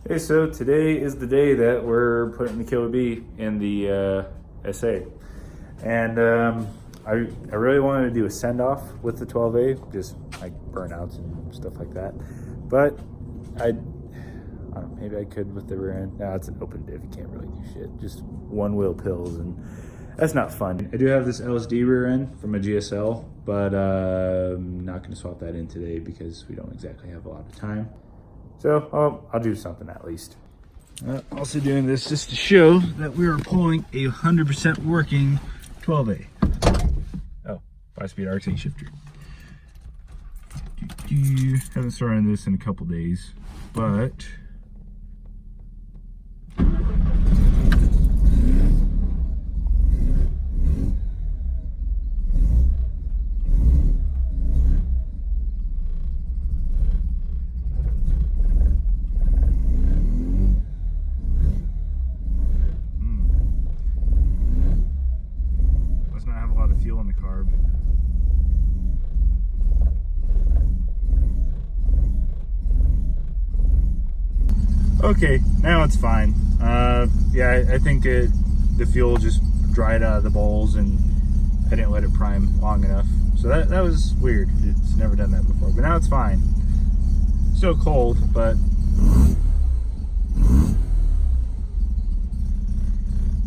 Hey, so today is the day that we're putting the Killer Bee in the SA. And I really wanted to do a send-off with the 12A, just like burnouts and stuff like that. But I don't know, maybe I could with the rear end. No, it's an open diff, you can't really do shit. Just one wheel pills, and that's not fun. I do have this LSD rear end from a GSL, but I'm not gonna swap that in today because we don't exactly have a lot of time. So I'll do something at least. Also doing this just to show that we are pulling a 100% working 12A. Oh, 5-speed RX-8 shifter. Haven't started this in a couple days, but fuel in the carb. Okay, now it's fine. Yeah, I think the fuel just dried out of the bowls and I didn't let it prime long enough. So that was weird. It's never done that before, but now it's fine. Still cold, but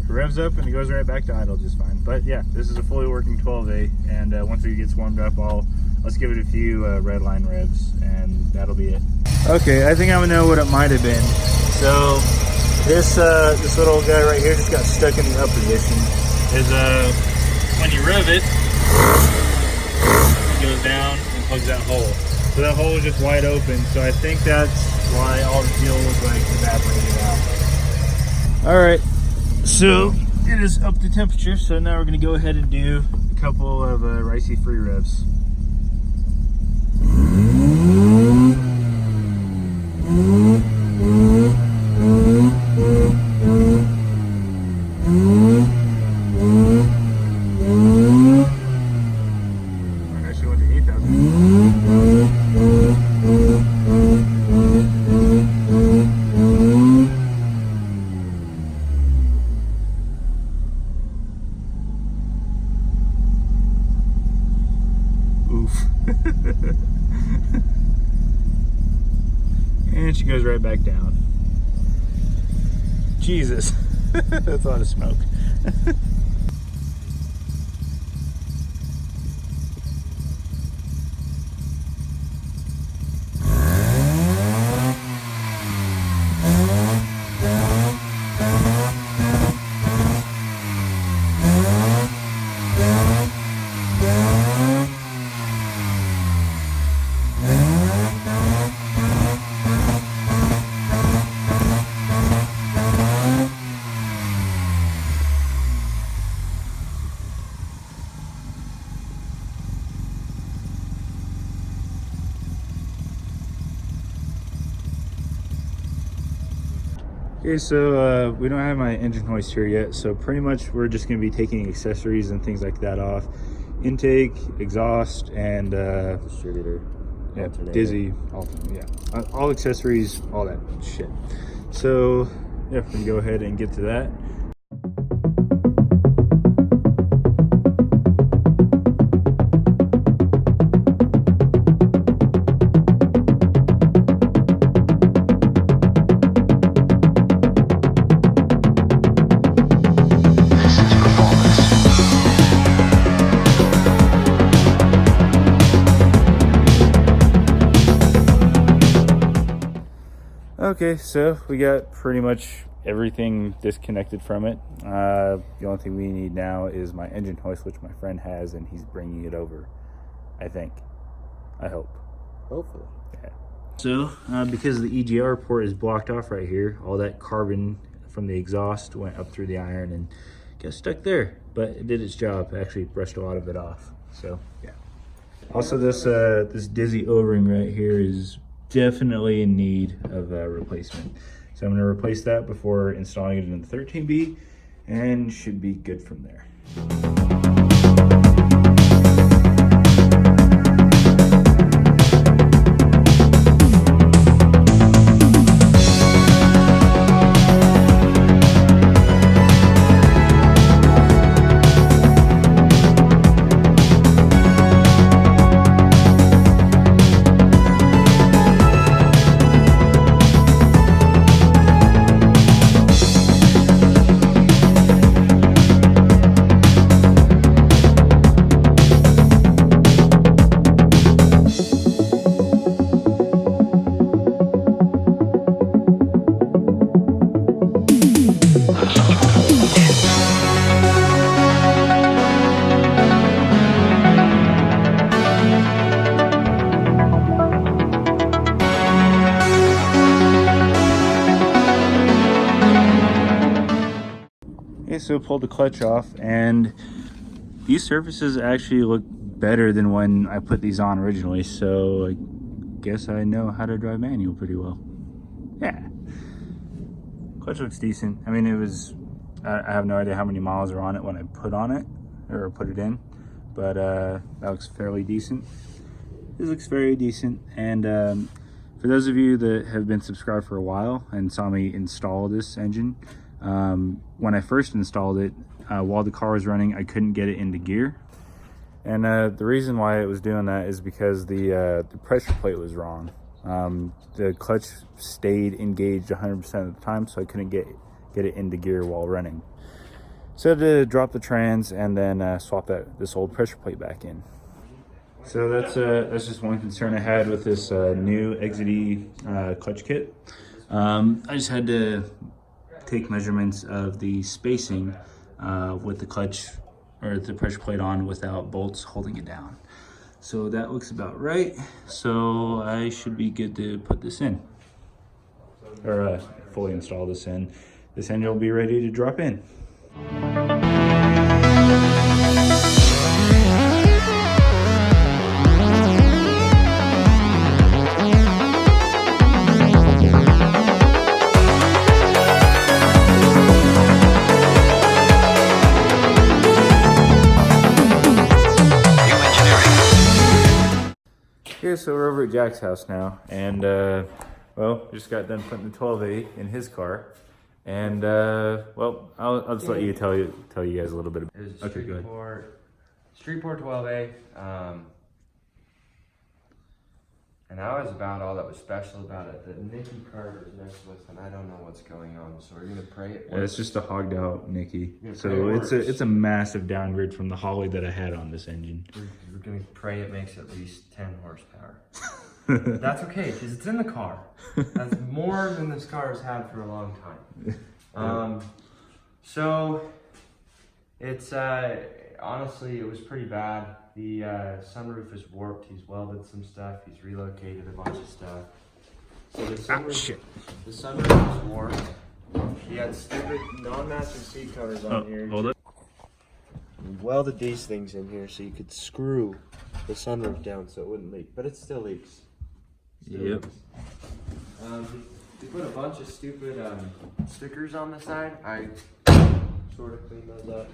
it revs up and it goes right back to idle just fine. But yeah, this is a fully working 12A, and once it gets warmed up, let's give it a few red line revs, and that'll be it. Okay, I think I know what it might have been. So this little guy right here just got stuck in the up position. When you rev it, it goes down and plugs that hole. So that hole is just wide open. So I think that's why all the fuel was like evaporated out. All right. So it is up to temperature, so now we're going to go ahead and do a couple of ricey free revs. I actually went to 8,000. And she goes right back down. Jesus, that's a lot of smoke. Okay, so we don't have my engine hoist here yet, so pretty much we're just going to be taking accessories and things like that off. Intake, exhaust, and distributor, yeah, dizzy, all accessories, all that shit. So yeah, we can go ahead and get to that. Okay, so we got pretty much everything disconnected from it. The only thing we need now is my engine hoist, which my friend has, and he's bringing it over, I think. I hope. Hopefully. Yeah. So, because the EGR port is blocked off right here, all that carbon from the exhaust went up through the iron and got stuck there. But it did its job. It actually brushed a lot of it off. So, yeah. Also, this dizzy O-ring right here is definitely in need of a replacement. So I'm going to replace that before installing it in the 13B, and should be good from there. Okay, so pulled the clutch off, and these surfaces actually look better than when I put these on originally, so I guess I know how to drive manual pretty well. Yeah. Clutch looks decent. I mean, I have no idea how many miles are on it when I put on it, or put it in, but that looks fairly decent. This looks very decent, and for those of you that have been subscribed for a while and saw me install this engine, when I first installed it, while the car was running, I couldn't get it into gear. And the reason why it was doing that is because the pressure plate was wrong. The clutch stayed engaged 100% of the time, so I couldn't get it into gear while running. So I had to drop the trans and then swap this old pressure plate back in. So that's just one concern I had with this new XD clutch kit. I just had to take measurements of the spacing with the clutch or the pressure plate on without bolts holding it down. So that looks about right. So I should be good to put this in, or fully install this in. This engine will be ready to drop in. Okay, so we're over at Jack's house now, and well, just got done putting the 12A in his car, and well, I'll just let you tell you guys a little bit about it. Okay, go ahead. Streetport 12A, and that was about all that was special about it. The Nicky Carter's next with, and I don't know what's going on, so we're gonna pray it works. Yeah, it's just a hogged out Nicky, so it's a massive downgrade from the Holly that I had on this engine. We're gonna pray it makes at least 10 horsepower. That's okay, because it's in the car. That's more than this car has had for a long time. So it's honestly, it was pretty bad. The sunroof is warped. He's welded some stuff. He's relocated a bunch of stuff. So the sunroof is warped. He had stupid non-matching seat covers on here. Hold it. We welded these things in here so you could screw the sunroof down so it wouldn't leak, but it still leaks. Yep. We put a bunch of stupid stickers on the side. I sort of cleaned those up,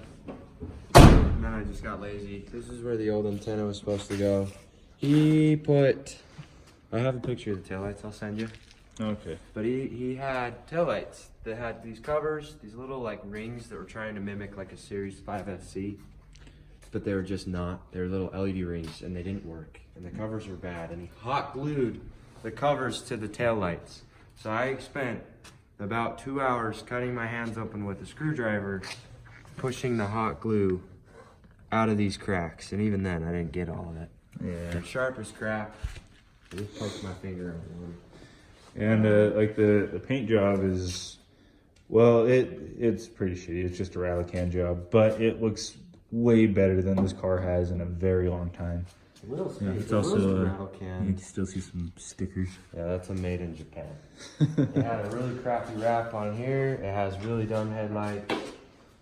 and then I just got lazy. This is where the old antenna was supposed to go. He put, I have a picture of the taillights I'll send you. Okay. But he had taillights that had these covers, these little like rings that were trying to mimic like a Series 5 SC, but they were just not. They were little LED rings and they didn't work. And the covers were bad. And he hot glued the covers to the taillights. So I spent about 2 hours cutting my hands open with a screwdriver, pushing the hot glue out of these cracks. And even then, I didn't get all of it. Yeah. They're sharp as crap. I just poked my finger on one. And like the paint job is, well, it's pretty shitty. It's just a rally can job, but it looks way better than this car has in a very long time. Yeah, it's also you can still see some stickers. Yeah, that's a made in Japan. It had a really crappy wrap on here. It has really dumb headlights.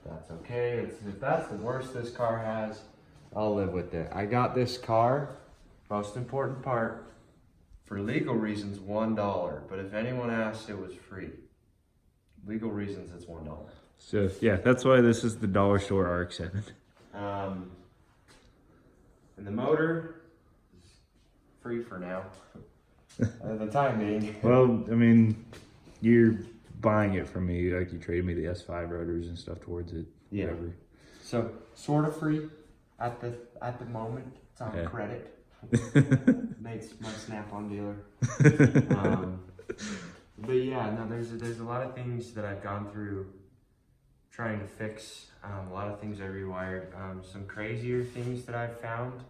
That's okay. If that's the worst this car has, I'll live with it. I got this car, most important part, for legal reasons, $1. But if anyone asks, it was free. Legal reasons, it's $1. So yeah, that's why this is the dollar store RX-7. And the motor is free for now. At the time being. Well, I mean, you're buying it from me, like you traded me the S5 rotors and stuff towards it. Yeah. Whatever. So sort of free at the moment. It's on credit. Nate's my Snap-on dealer. But yeah, no, there's a lot of things that I've gone through trying to fix. A lot of things I rewired. Some crazier things that I've found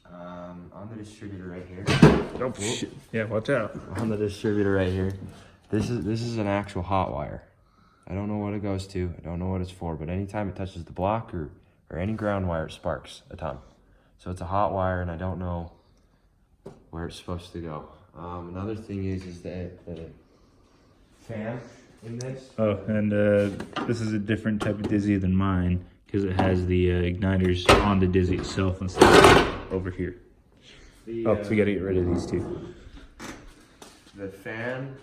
on the distributor right here. Oh shit! Yeah, watch out. On the distributor right here. This is an actual hot wire. I don't know what it goes to. I don't know what it's for, but anytime it touches the block or any ground wire, it sparks a ton. So it's a hot wire, and I don't know where it's supposed to go. Another thing is the fan in this. Oh, and this is a different type of Dizzy than mine because it has the igniters on the Dizzy itself instead of over here. So we got to get rid of these two. The fan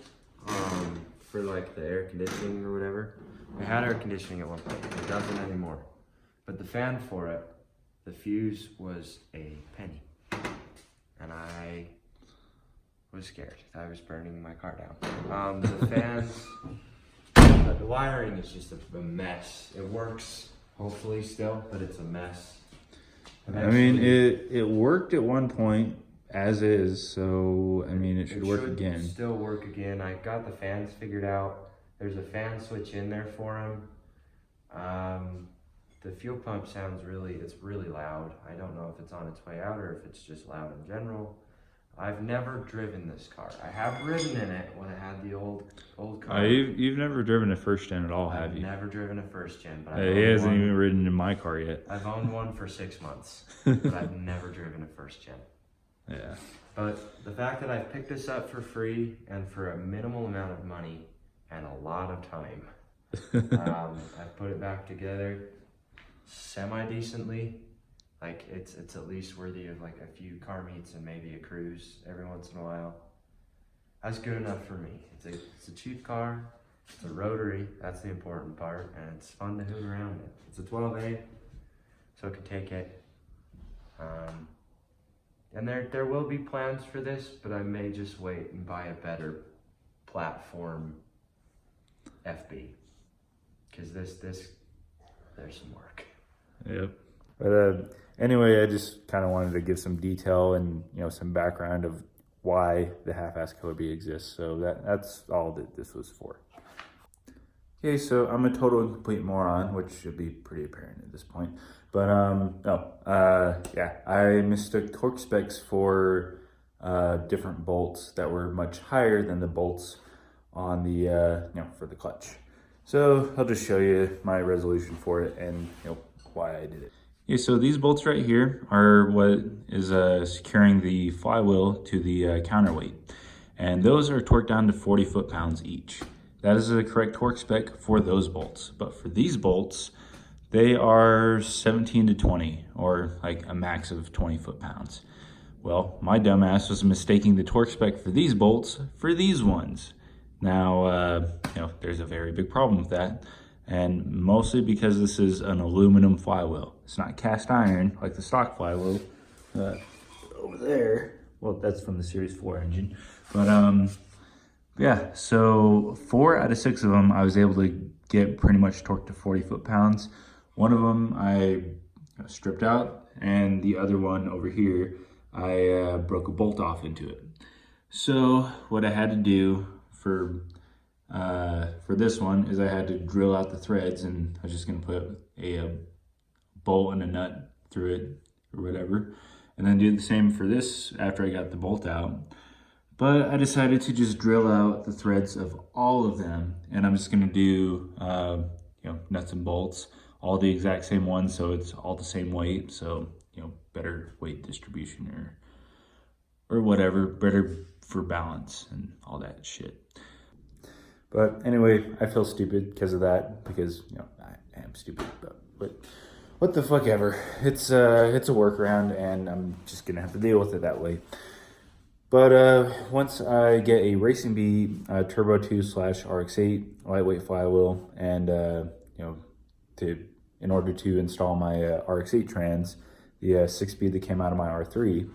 for like the air conditioning or whatever. I had air conditioning at one point. It doesn't anymore. But the fan for it, the fuse was a penny. And I was scared. I was burning my car down. The fans, the wiring is just a mess. It works, hopefully still, but it's a mess. I mean, it worked at one point as is, so I mean, it should work again. Still work again. I got the fans figured out. There's a fan switch in there for them. The fuel pump sounds it's really loud. I don't know if it's on its way out or if it's just loud in general. I've never driven this car. I have ridden in it when I had the old car. You've never driven a first gen at all, have you? I've never driven a first gen, but he hasn't even ridden in my car yet. I've owned one for 6 months, but I've never driven a first gen. Yeah. But the fact that I've picked this up for free and for a minimal amount of money and a lot of time, I've put it back together semi-decently. Like it's at least worthy of like a few car meets and maybe a cruise every once in a while. That's good enough for me. It's a cheap car. It's a rotary. That's the important part, and it's fun to hoot around it. It's a 12A, so it can take it. And there will be plans for this, but I may just wait and buy a better platform FB, because there's some work. Yep. But anyway, I just kind of wanted to give some detail and some background of why the half-ass Killer Bee exists. So that's all that this was for. Okay, so I'm a total and complete moron, which should be pretty apparent at this point. But yeah, I mistook torque specs for different bolts that were much higher than the bolts on the for the clutch. So I'll just show you my resolution for it and why I did it. Okay, so these bolts right here are what is securing the flywheel to the counterweight, and those are torqued down to 40 foot-pounds each. That is the correct torque spec for those bolts, but for these bolts, they are 17 to 20, or like a max of 20 foot-pounds. Well, my dumbass was mistaking the torque spec for these bolts for these ones. Now, there's a very big problem with that, and mostly because this is an aluminum flywheel. It's not cast iron like the stock flywheel over there. Well, that's from the Series 4 engine, but yeah, so 4 out of 6 of them, I was able to get pretty much torqued to 40 foot-pounds. One of them I stripped out, and the other one over here, I broke a bolt off into it. So what I had to do for this one is I had to drill out the threads, and I was just gonna put a bolt and a nut through it or whatever, and then do the same for this after I got the bolt out. But I decided to just drill out the threads of all of them, and I'm just gonna do nuts and bolts, all the exact same ones, so it's all the same weight, so better weight distribution or whatever, better for balance and all that shit. But anyway, I feel stupid because of that, because I am stupid, but what the fuck ever. It's a workaround, and I'm just gonna have to deal with it that way. But once I get a Racing Bee Turbo 2 / RX-8 lightweight flywheel, and in order to install my RX-8 trans, the 6-speed that came out of my R3,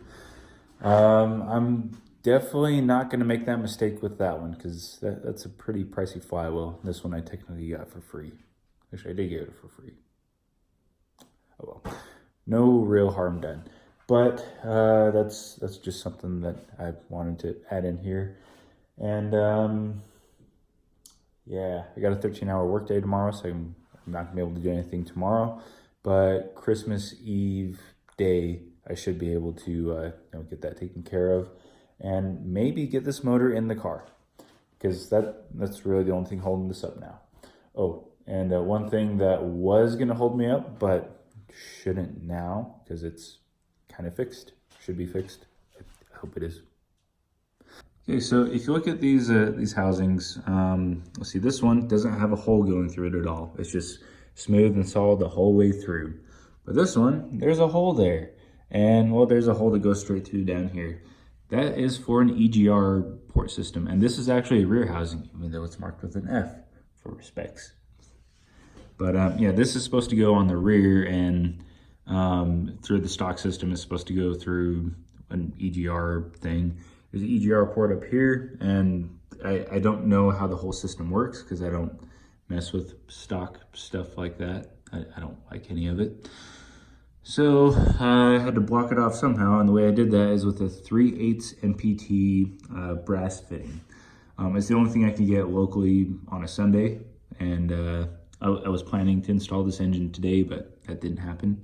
I'm definitely not going to make that mistake with that one, because that's a pretty pricey flywheel. This one I technically got for free. Actually, I did get it for free. Oh well, no real harm done. But that's just something that I wanted to add in here. And yeah, I got a 13-hour workday tomorrow, so I'm not gonna be able to do anything tomorrow. But Christmas Eve day, I should be able to get that taken care of, and maybe get this motor in the car, because that's really the only thing holding this up now. Oh, and one thing that was gonna hold me up, but shouldn't now, because it's kind of fixed, should be fixed. I hope it is. Okay, so if you look at these housings, let's see, this one doesn't have a hole going through it at all. It's just smooth and solid the whole way through. But this one, there's a hole there. And well, there's a hole that goes straight through down here. That is for an EGR port system. And this is actually a rear housing, even though it's marked with an F for specs. But yeah, this is supposed to go on the rear, and through the stock system is supposed to go through an EGR thing. There's an EGR port up here, and I don't know how the whole system works because I don't mess with stock stuff like that. I don't like any of it. So I had to block it off somehow, and the way I did that is with a 3/8 MPT brass fitting. It's the only thing I can get locally on a Sunday, and I was planning to install this engine today, but that didn't happen.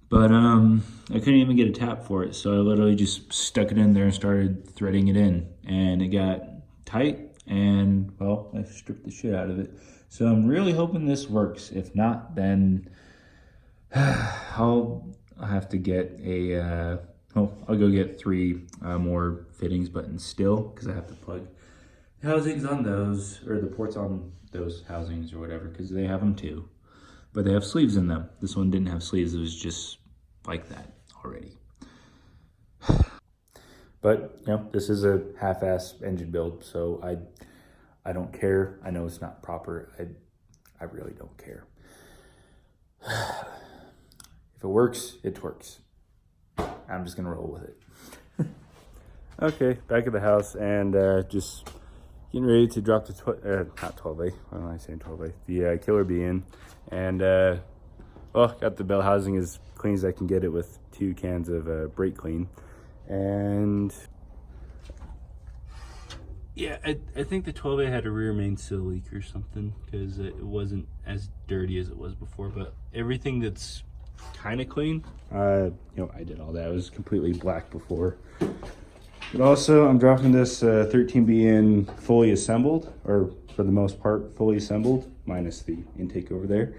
But I couldn't even get a tap for it, so I literally just stuck it in there and started threading it in, and it got tight, and well, I stripped the shit out of it. So I'm really hoping this works. If not, then I'll have to get a I'll go get 3 more fittings, but still, because I have to plug housings on those, or the ports on those housings or whatever, because they have them too. But they have sleeves in them. This one didn't have sleeves, it was just like that already. But, you know, this is a half-ass engine build, so I don't care. I know it's not proper. I really don't care. If it works, it works. I'm just gonna roll with it. Okay, back at the house, and just getting ready to drop the not 12A. Why am I saying 12A? The Killer Bee in, and well, got the bell housing as clean as I can get it with 2 cans of brake clean, and yeah, I think the 12A had a rear main seal leak or something, because it wasn't as dirty as it was before. But everything that's kind of clean, you know, I did all that. It was completely black before. But also, I'm dropping this 13B in fully assembled, or for the most part, fully assembled, minus the intake over there.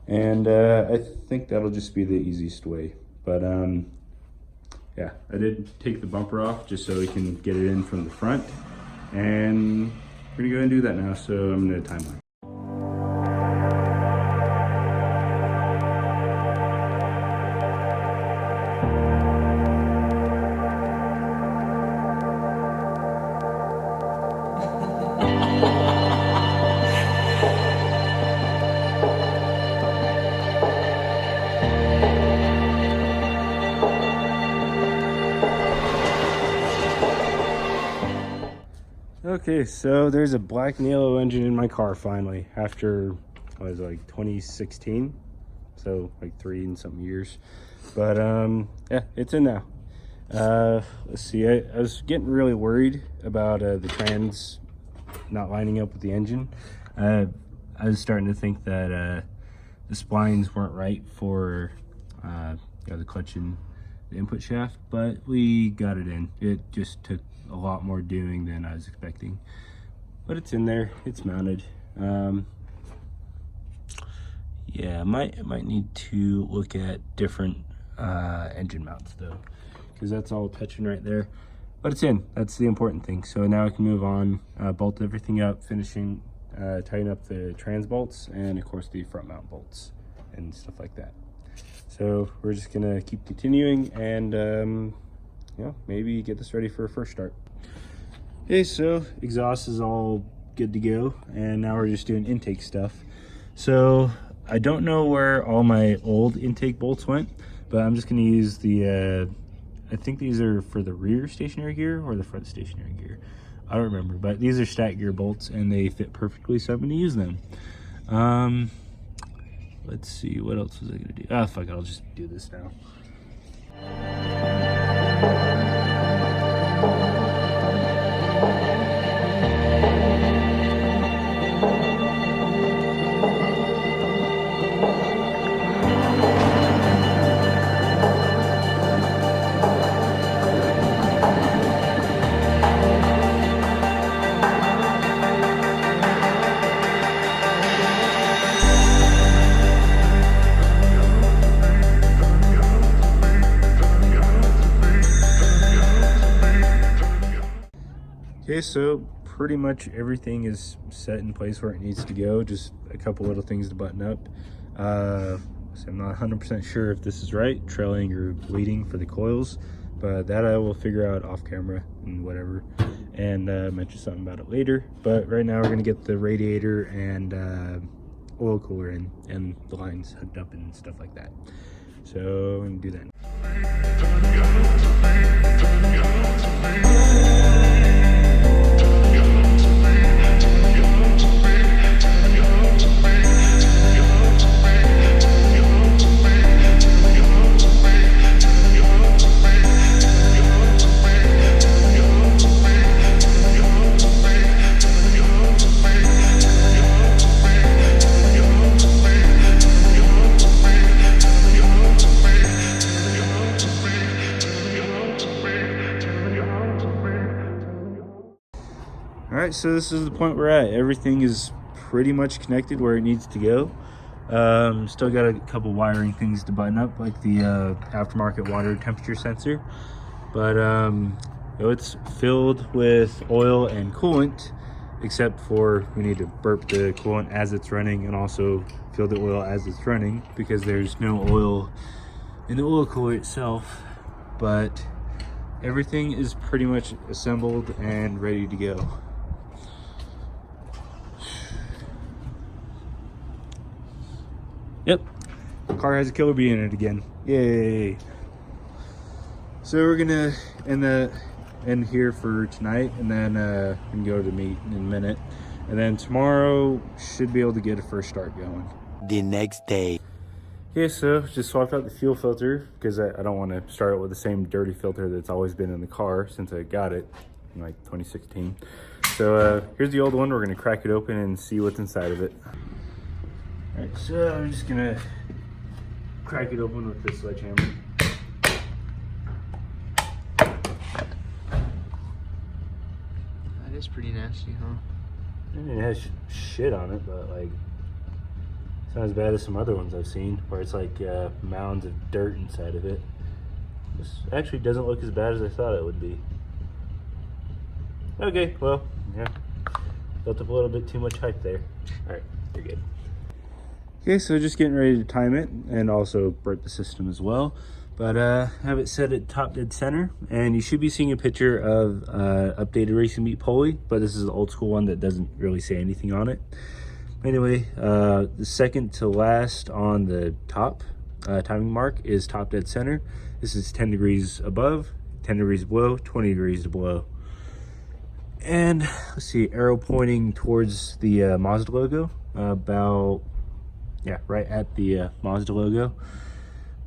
And I think that'll just be the easiest way. But yeah, I did take the bumper off just so we can get it in from the front. And we're gonna go ahead and do that now, so I'm gonna timeline. Okay, so there's a black and yellow engine in my car finally, after, what was it, like 2016? So like 3 and something years. But yeah, it's in now. Let's see, I was getting really worried about the trans not lining up with the engine. I was starting to think that the splines weren't right for you know, the clutch and the input shaft, but we got it in. It just took a lot more doing than I was expecting, but it's in there, it's mounted. Yeah, might need to look at different engine mounts though, because that's all touching right there. But it's in, that's the important thing. So now I can move on, bolt everything up, finishing tighten up the trans bolts, and of course the front mount bolts and stuff like that. So we're just gonna keep continuing, and you know, maybe get this ready for a first start. Okay, so exhaust is all good to go, and now we're just doing intake stuff. So I don't know where all my old intake bolts went, but I'm just gonna use the I think these are for the rear stationary gear or the front stationary gear, I don't remember, but these are stack gear bolts and they fit perfectly, so I'm gonna use them. Let's see, what else was I gonna do? Ah, fuck it, I'll just do this now. Okay, so pretty much everything is set in place where it needs to go. Just a couple little things to button up. So I'm not 100% sure if this is right, trailing or leading for the coils, but that I will figure out off camera and whatever, and mention something about it later. But right now we're gonna get the radiator and oil cooler in and the lines hooked up and stuff like that. So I'm gonna do that. All right, so this is the point we're at. Everything is pretty much connected where it needs to go. Still got a couple wiring things to button up, like the aftermarket water temperature sensor. But it's filled with oil and coolant, except for we need to burp the coolant as it's running and also fill the oil as it's running, because there's no oil in the oil cooler itself. But everything is pretty much assembled and ready to go. Yep, the car has a killer bee in it again. Yay! So we're gonna end here for tonight, and then we can go to the meet in a minute, and then tomorrow should be able to get a first start going. The next day. Okay, so just swapped out the fuel filter because I don't want to start it with the same dirty filter that's always been in the car since I got it in like 2016. So here's the old one. We're gonna crack it open and see what's inside of it. All right, so I'm just gonna crack it open with this sledgehammer. That is pretty nasty, huh? I mean, it has shit on it, but like, it's not as bad as some other ones I've seen, where it's like mounds of dirt inside of it. This actually doesn't look as bad as I thought it would be. Okay, well, yeah, built up a little bit too much hype there. All right, you're good. Okay, so just getting ready to time it and also burp the system as well. But have it set at top dead center, and you should be seeing a picture of updated Racing Meat pulley, but this is the old school one that doesn't really say anything on it. Anyway, the second to last on the top timing mark is top dead center. This is 10 degrees above, 10 degrees below, 20 degrees below. And let's see, arrow pointing towards the Mazda logo, about, yeah, right at the Mazda logo.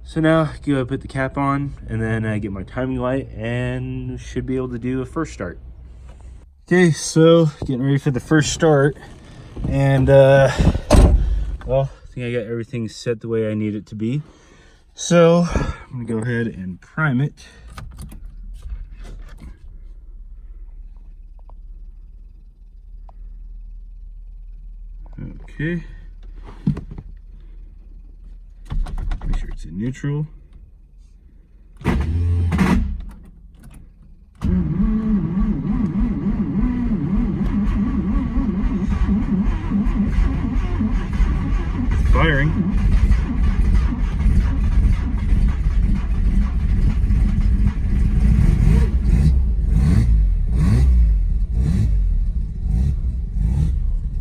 So now go put the cap on, and then get my timing light, and should be able to do a first start. Okay, so getting ready for the first start, and well, I think I got everything set the way I need it to be. So I'm gonna go ahead and prime it. Okay. Make sure it's in neutral. Firing.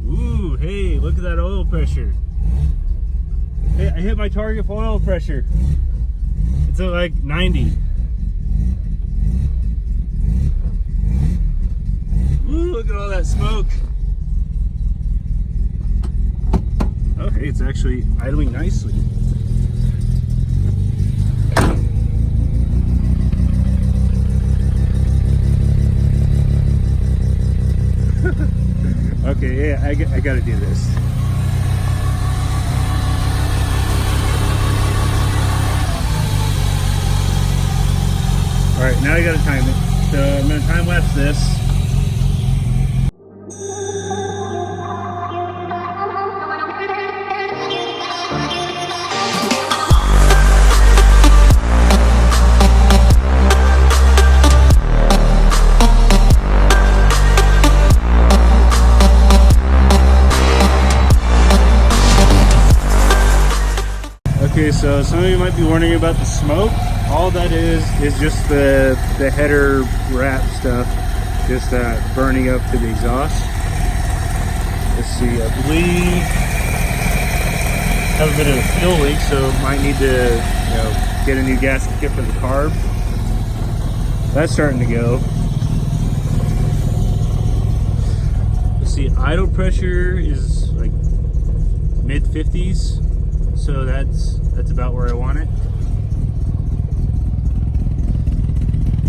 Ooh, hey, look at that oil pressure. Hey, I hit my target for oil pressure. It's at like 90. Ooh, look at all that smoke. Okay, it's actually idling nicely. Okay, yeah, I gotta do this. All right, now I gotta time it. So I'm gonna time lapse this. Okay, so some of you might be wondering about the smoke. All that is just the header wrap stuff, just burning up to the exhaust. Let's see, I believe have a bit of a fuel leak, so might need to get a new gasket kit for the carb. That's starting to go. Let's see, idle pressure is like mid 50s, so that's about where I want it.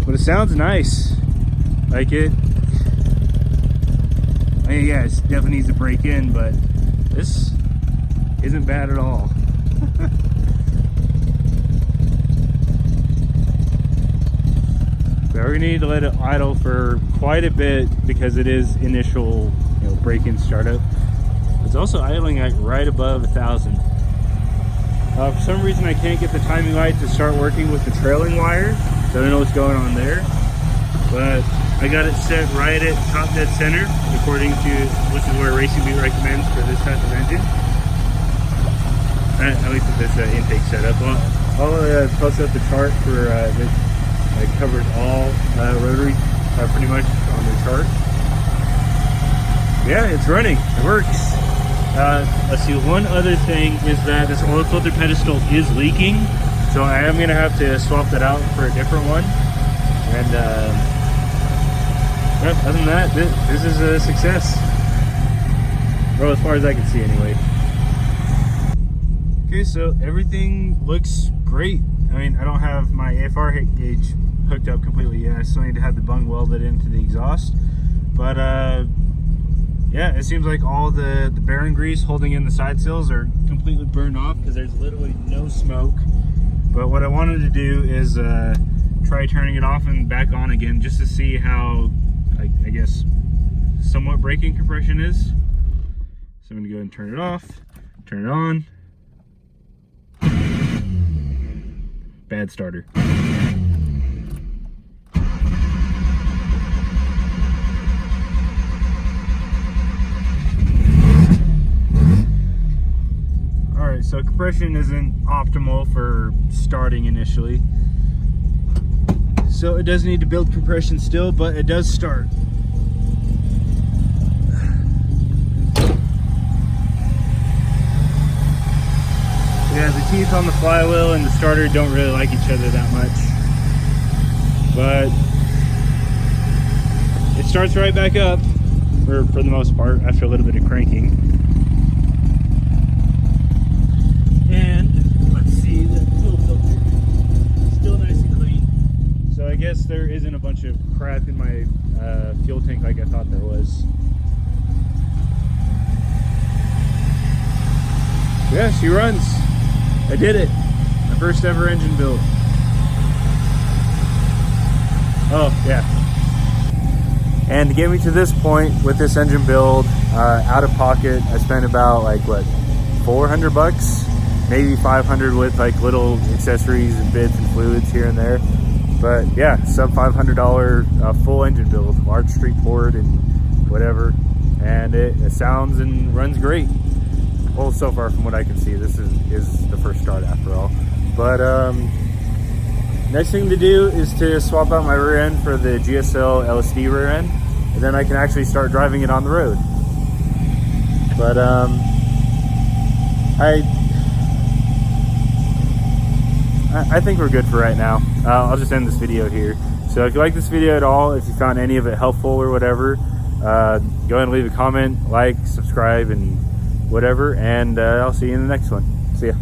But it sounds nice. Like it. I mean, yeah, it definitely needs to break in, but this isn't bad at all. But we're gonna need to let it idle for quite a bit because it is initial, break-in startup. It's also idling at right above 1,000. For some reason, I can't get the timing light to start working with the trailing wire, so I don't know what's going on there. But I got it set right at top dead center, according to which is where Racing Beat recommends for this type of engine. At least with this intake setup. I'll post up the chart for that covers all rotary pretty much on the chart. Yeah, it's running. It works. Let's see, one other thing is that this oil filter pedestal is leaking, so I am going to have to swap that out for a different one. And other than that, this is a success. Well, as far as I can see anyway. Okay, so everything looks great. I mean, I don't have my AFR gauge hooked up completely yet. I still need to have the bung welded into the exhaust. But yeah, it seems like all the bearing grease holding in the side sills are completely burned off because there's literally no smoke. But what I wanted to do is try turning it off and back on again just to see how, I guess, somewhat braking compression is. So I'm gonna go ahead and turn it off, turn it on. Bad starter. Alright, so compression isn't optimal for starting initially. So it does need to build compression still, but it does start. Yeah, the teeth on the flywheel and the starter don't really like each other that much. But it starts right back up for the most part after a little bit of cranking. And let's see, the fuel filter still nice and clean. So I guess there isn't a bunch of crap in my fuel tank like I thought there was. Yeah, she runs. I did it. My first ever engine build. Oh, yeah. And to get me to this point with this engine build, out of pocket, I spent about like, what, 400 bucks? Maybe 500 with like little accessories and bits and fluids here and there. But yeah, sub $500 full engine build, large street port and whatever. And it sounds and runs great. Well, so far from what I can see, this is the first start after all. But next thing to do is to swap out my rear end for the GSL LSD rear end, and then I can actually start driving it on the road. But I think we're good for right now. I'll just end this video here. So if you like this video at all, if you found any of it helpful or whatever, go ahead and leave a comment, like, subscribe, and whatever, and I'll see you in the next one. See ya.